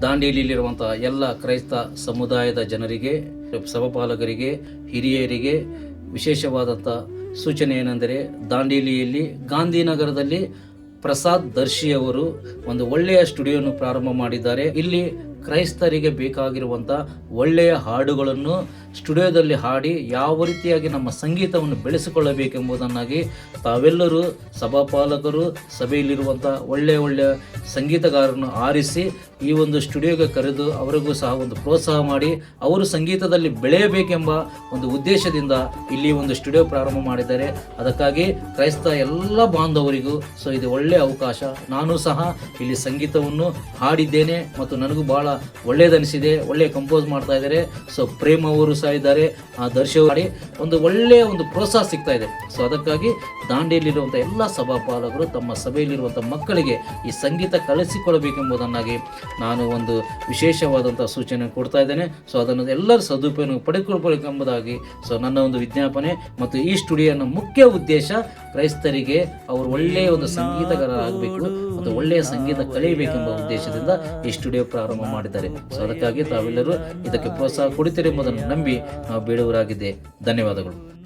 ದಾಂಡೇಲಿಯಲ್ಲಿರುವಂತಹ ಎಲ್ಲ ಕ್ರೈಸ್ತ ಸಮುದಾಯದ ಜನರಿಗೆ, ಸಭಾಪಾಲಕರಿಗೆ, ಹಿರಿಯರಿಗೆ ವಿಶೇಷವಾದಂಥ ಸೂಚನೆ ಏನೆಂದರೆ, ದಾಂಡೇಲಿಯಲ್ಲಿ ಗಾಂಧಿನಗರದಲ್ಲಿ ಪ್ರಸಾದ್ ದರ್ಶಿ ಅವರು ಒಂದು ಒಳ್ಳೆಯ ಸ್ಟುಡಿಯೋನು ಪ್ರಾರಂಭ ಮಾಡಿದ್ದಾರೆ. ಇಲ್ಲಿ ಕ್ರೈಸ್ತರಿಗೆ ಬೇಕಾಗಿರುವಂಥ ಒಳ್ಳೆಯ ಹಾಡುಗಳನ್ನು ಸ್ಟುಡಿಯೋದಲ್ಲಿ ಹಾಡಿ ಯಾವ ರೀತಿಯಾಗಿ ನಮ್ಮ ಸಂಗೀತವನ್ನು ಬೆಳೆಸಿಕೊಳ್ಳಬೇಕೆಂಬುದನ್ನಾಗಿ ತಾವೆಲ್ಲರೂ ಸಭಾಪಾಲಕರು ಸಭೆಯಲ್ಲಿರುವಂಥ ಒಳ್ಳೆಯ ಸಂಗೀತಗಾರರನ್ನು ಆರಿಸಿ ಈ ಒಂದು ಸ್ಟುಡಿಯೋಗೆ ಕರೆದು ಅವರಿಗೂ ಸಹ ಒಂದು ಪ್ರೋತ್ಸಾಹ ಮಾಡಿ ಅವರು ಸಂಗೀತದಲ್ಲಿ ಬೆಳೆಯಬೇಕೆಂಬ ಒಂದು ಉದ್ದೇಶದಿಂದ ಇಲ್ಲಿ ಒಂದು ಸ್ಟುಡಿಯೋ ಪ್ರಾರಂಭ ಮಾಡಿದ್ದಾರೆ. ಅದಕ್ಕಾಗಿ ಕ್ರೈಸ್ತ ಎಲ್ಲ ಬಾಂಧವರಿಗೂ ಇದು ಒಳ್ಳೆಯ ಅವಕಾಶ. ನಾನು ಸಹ ಇಲ್ಲಿ ಸಂಗೀತವನ್ನು ಹಾಡಿದ್ದೇನೆ ಮತ್ತು ನನಗೂ ಬಹಳ ಒಳ್ಳೆಯದನಿಸಿದೆ. ಒಳ್ಳೆಯ ಕಂಪೋಸ್ ಮಾಡ್ತಾ ಇದ್ದಾರೆ. ಪ್ರೇಮ್ ಅವರು ಸಹ ಇದ್ದಾರೆ, ಆ ದರ್ಶಿ ಮಾಡಿ ಒಂದು ಒಳ್ಳೆಯ ಒಂದು ಪ್ರೋತ್ಸಾಹ ಸಿಗ್ತಾ ಇದೆ. ಅದಕ್ಕಾಗಿ ದಾಂಡೇಲಿರುವಂಥ ಎಲ್ಲ ಸಭಾಪಾಲಕರು ತಮ್ಮ ಸಭೆಯಲ್ಲಿರುವಂಥ ಮಕ್ಕಳಿಗೆ ಈ ಸಂಗೀತ ಕಲಿಸಿಕೊಡಬೇಕೆಂಬುದನ್ನಾಗಿ ನಾನು ಒಂದು ವಿಶೇಷವಾದಂಥ ಸೂಚನೆ ಕೊಡ್ತಾ ಇದ್ದೇನೆ. ಅದನ್ನು ಎಲ್ಲರೂ ಸದುಪಯೋಗ ಪಡೆದುಕೊಳ್ಬೇಕೆಂಬುದಾಗಿ ನನ್ನ ಒಂದು ವಿಜ್ಞಾಪನೆ. ಮತ್ತು ಈ ಸ್ಟುಡಿಯೋನ ಮುಖ್ಯ ಉದ್ದೇಶ ಕ್ರೈಸ್ತರಿಗೆ ಅವರು ಒಳ್ಳೆಯ ಒಂದು ಸಂಗೀತಗಾರರಾಗಬೇಕು ಮತ್ತು ಒಳ್ಳೆಯ ಸಂಗೀತ ಕಲಿಯಬೇಕೆಂಬ ಉದ್ದೇಶದಿಂದ ಈ ಸ್ಟುಡಿಯೋ ಪ್ರಾರಂಭ ಮಾಡಿದ್ದಾರೆ. ಅದಕ್ಕಾಗಿ ತಾವೆಲ್ಲರೂ ಇದಕ್ಕೆ ಪ್ರೋತ್ಸಾಹ ಕೊಡುತ್ತೀರಿ ಎಂಬುದನ್ನು ನಂಬಿ ನಾವು ಬೇಡುವರಾಗಿದೆ. ಧನ್ಯವಾದಗಳು.